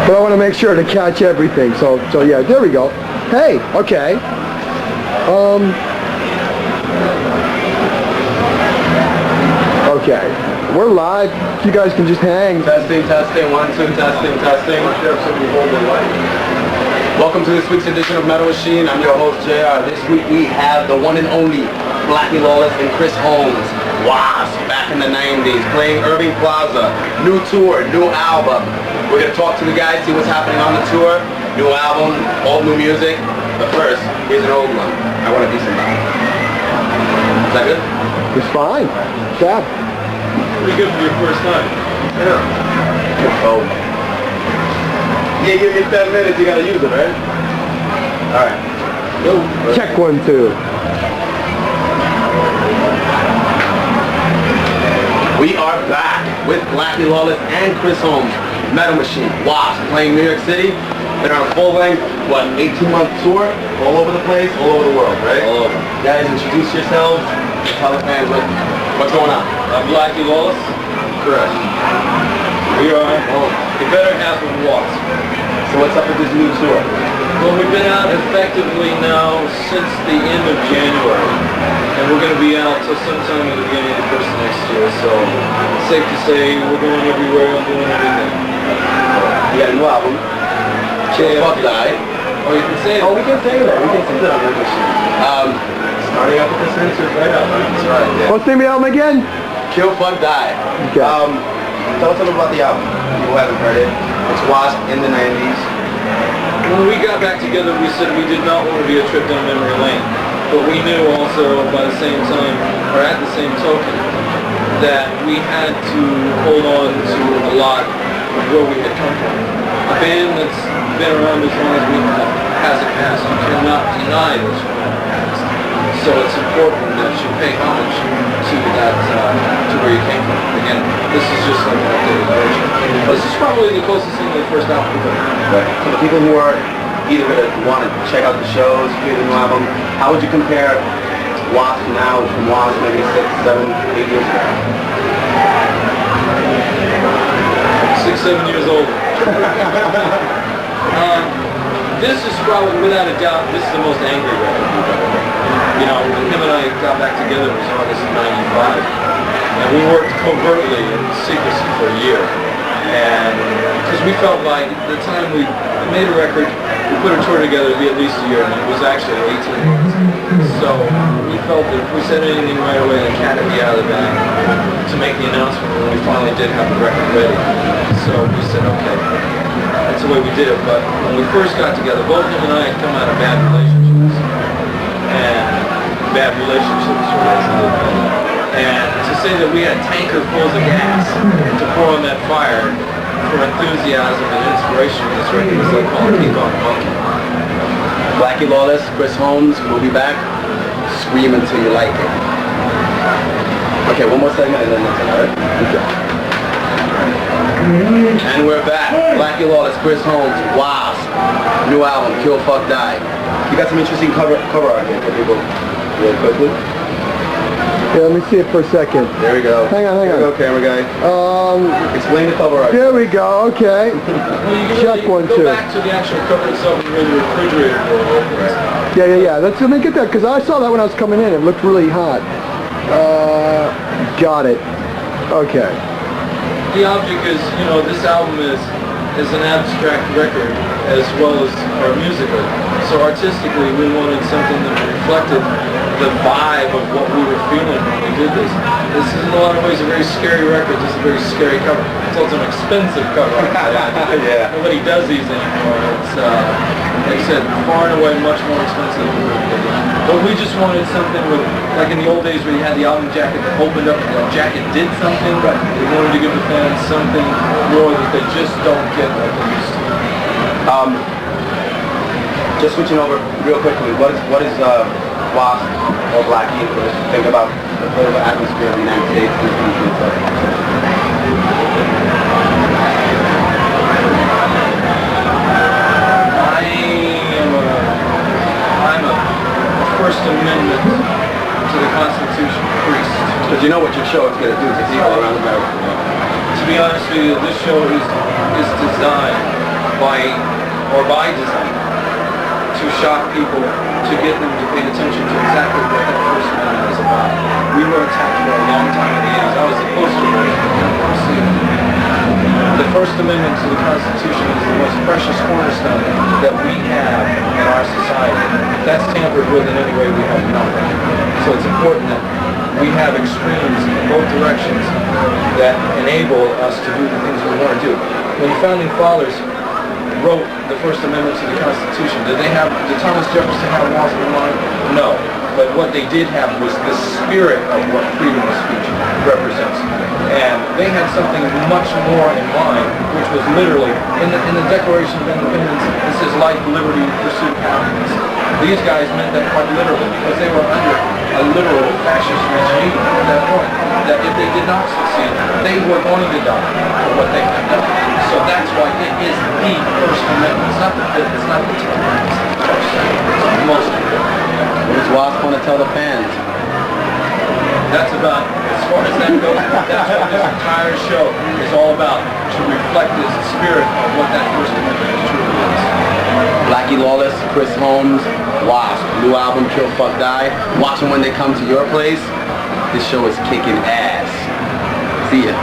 But I want to make sure to catch everything. So yeah, there we go. Hey, okay. Okay, we're live. You guys can just hang. Testing, 1, 2, testing. Welcome to this week's edition of Metal Machine. I'm your host, JR. This week we have the one and only Blackie Lawless and Chris Holmes. W.A.S.P. back in the 90s, playing Irving Plaza. New tour, new album. We're going to talk to the guys, see what's happening on the tour. New album, all new music. But first, here's an old one. I Want a Decent Life. Is that good? It's fine. Yeah. Pretty good for your first time. Yeah. Oh. You give me 10 minutes, you gotta use it, right? Alright. Check 1, 2. We are back with Blackie Lawless and Chris Holmes. Metal Machine, W.A.S.P. playing New York City. Been on a full-length, 18-month tour, all over the place, all over the world, right? All over. Guys, introduce yourselves. Tell the fans what's going on. I'm Blackie Lawless. Correct. We are the better half of W.A.S.P. So what's up with this new tour? Well, we've been out effectively now since the end of January. And we're going to be out till sometime at the beginning of the first next year. So it's safe to say we're going everywhere and doing everything. You got a new album. Fuck Die. Oh, you can say it. Oh, we can say that. We can say that on Metal Machine. Starting out with the censors right up. That's right, yeah. What's the name of the album again? Kill, Fuck, Die. Okay. Tell us a little about the album. People who haven't heard it. It's W.A.S.P. in the 90s. When we got back together, we said we did not want to be a trip down memory lane. But we knew also by the same time, or at the same token, that we had to hold on to a lot of where we had come from. A band that's been around as long as we have has a past. You cannot deny those past. So it's important that you pay homage to that, to where you came from. Again, this is just like an updated version. But this is probably the closest thing to the first album. Right. So the people who are either going to want to check out the shows, hear the new album, how would you compare W.A.S.P. now from W.A.S.P. maybe 6, 7, 8 years ago? 6, 7 years old. This is probably, without a doubt, this is the most angry record we've ever done. You know, when him and I got back together, it was August of '95, and we worked covertly in secrecy for a year. And because we felt like the time we made a record, we put a tour together, it'd be at least a year, and it was actually 18 months. So we felt that if we said anything right away, the cat would be out of the bag to make the announcement when we finally did have the record ready. So we said, okay, that's the way we did it. But when we first got together, both him and I had come out of bad relationships. And to say that we had tankers-fulls of gas to pour on that fire for enthusiasm and inspiration in this record is like calling King Kong a monkey. Blackie Lawless, Chris Holmes, we'll be back. Scream until you like it. Okay, one more segment and then that's it, alright? Okay. And we're back. Blackie Lawless, Chris Holmes, W.A.S.P. New album, Kill, Fuck, Die. You got some interesting cover art here for people really quickly. Yeah, let me see it for a second. There we go. Hang on. There we go, camera guy. Explain the cover art. There we go, okay. Well, you can Check really 1, go 2. back to the actual cover itself and where the refrigerator door opens. Yeah. Let me get that, because I saw that when I was coming in. It looked really hot. Got it. Okay. The object is, you know, this album is an abstract record as well as our musical. So artistically, we wanted something that reflected the vibe of what we were feeling when we did this. This is in a lot of ways a very scary record. This is a very scary cover. It's also an expensive cover. Yeah. Nobody does these anymore. It's, like I said, far and away much more expensive than we did. But we just wanted something with, like in the old days where you had the album jacket that opened up and the jacket did something. Right. We wanted to give the fans something more that they just don't get like they used to. Just switching over real quickly, what is W.A.S.P. or Blackie think about the political atmosphere of the United States and the country itself? I'm a First Amendment to the Constitution priest. Because you know what your show is going to do to people around America. To be honest with you, this show is designed by design, to shock people, to get them to pay attention to exactly what that First Amendment is about. We were attacked for a long time in the 80s. I was the poster boy for freedom. The First Amendment to the Constitution is the most precious cornerstone that we have in our society. That's tampered with in any way we have nothing. So it's important that we have extremes in both directions that enable us to do the things we want to do. When the Founding Fathers wrote the First Amendment to the Constitution, did Thomas Jefferson have laws in mind? No. But what they did have was the spirit of what freedom of speech represents. And they had something much more in mind, which was literally, in the Declaration of Independence, it says life, liberty, pursuit of happiness. These guys meant that quite literally, because they were under a literal fascist regime at that point, that if they did not succeed, they were going to die for what they had done. So that's why it is the First Amendment. It's not the Fifth, it's not the Tenth, it's the First. It's the most important. What does W.A.S.P want to tell the fans? That's about, as far as that goes, that's what this entire show is all about, to reflect this spirit of what that First Amendment truly is. Blackie Lawless, Chris Holmes, W.A.S.P. New album, Kill, Fuck, Die. Watch them when they come to your place. This show is kicking ass. See ya.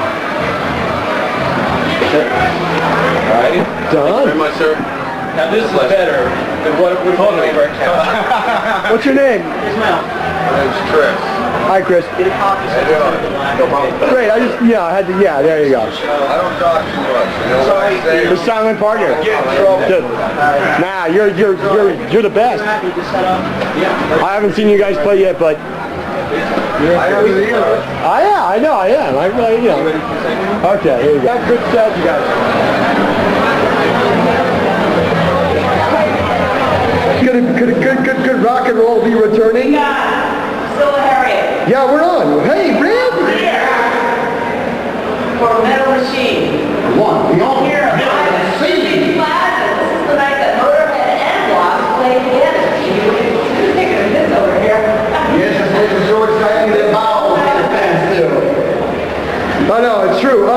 Alrighty? Thank you very much, sir. Now this is better than what we're talking about. What's your name? My name's Chris. Hi, Chris. No problem. Great. There you go. I don't talk too much. You know what I say? The silent partner. Get in trouble. Good. Nah, you're the best. I haven't seen you guys play yet, but I haven't either. I know I am. I really, Okay, here you go. Good set, you guys. Could rock and roll be returning? Yeah, still a Harriet. Yeah, we're on. Hey, Red. Here. For Metal Machine. One. We all Here, live at City Plaza. This is the night that Motorhead and W.A.S.P played together. Who's taking this over here? Yes, it's so exciting that Powell is a fan still. I know, it's true.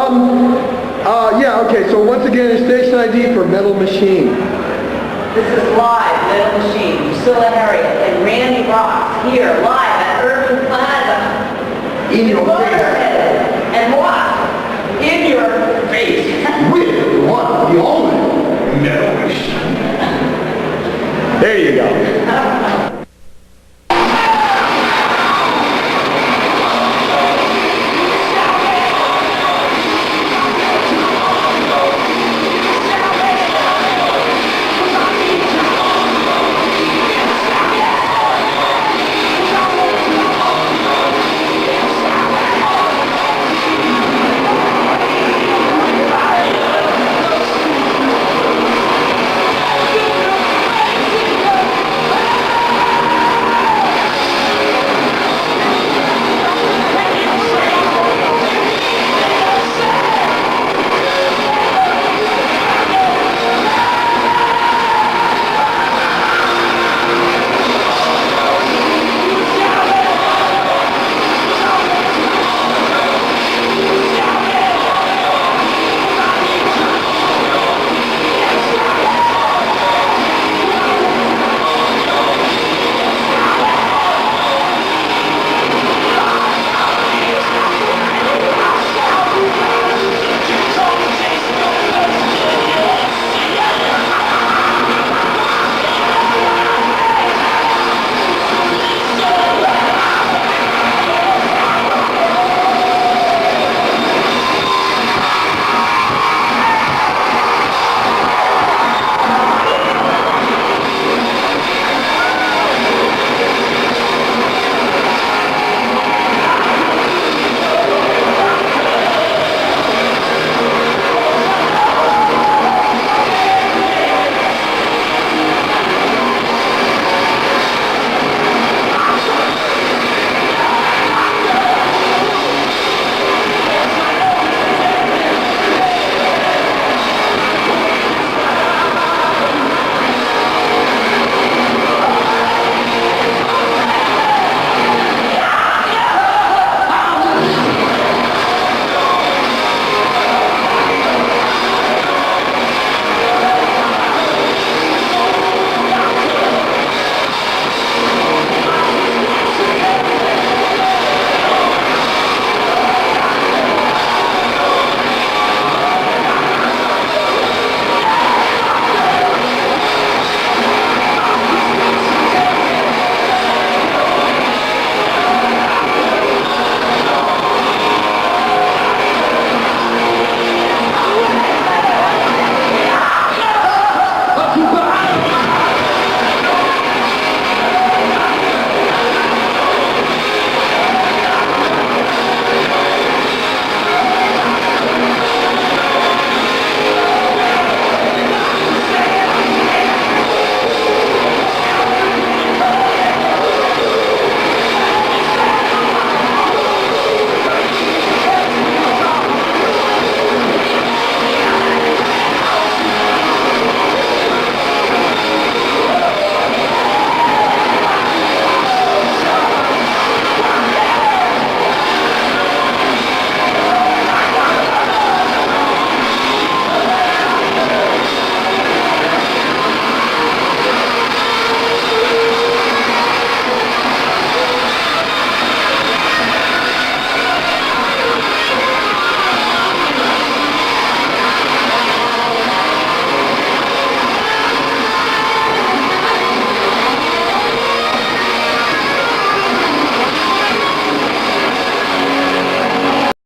Okay, so once again, it's station ID for Metal Machine. This is live, Metal Machine, Priscilla Harriet, and Randy Ross here live at Urban Plaza. In your Motorhead and W.A.S.P. in your face. With one, the only Metal Machine. There you go.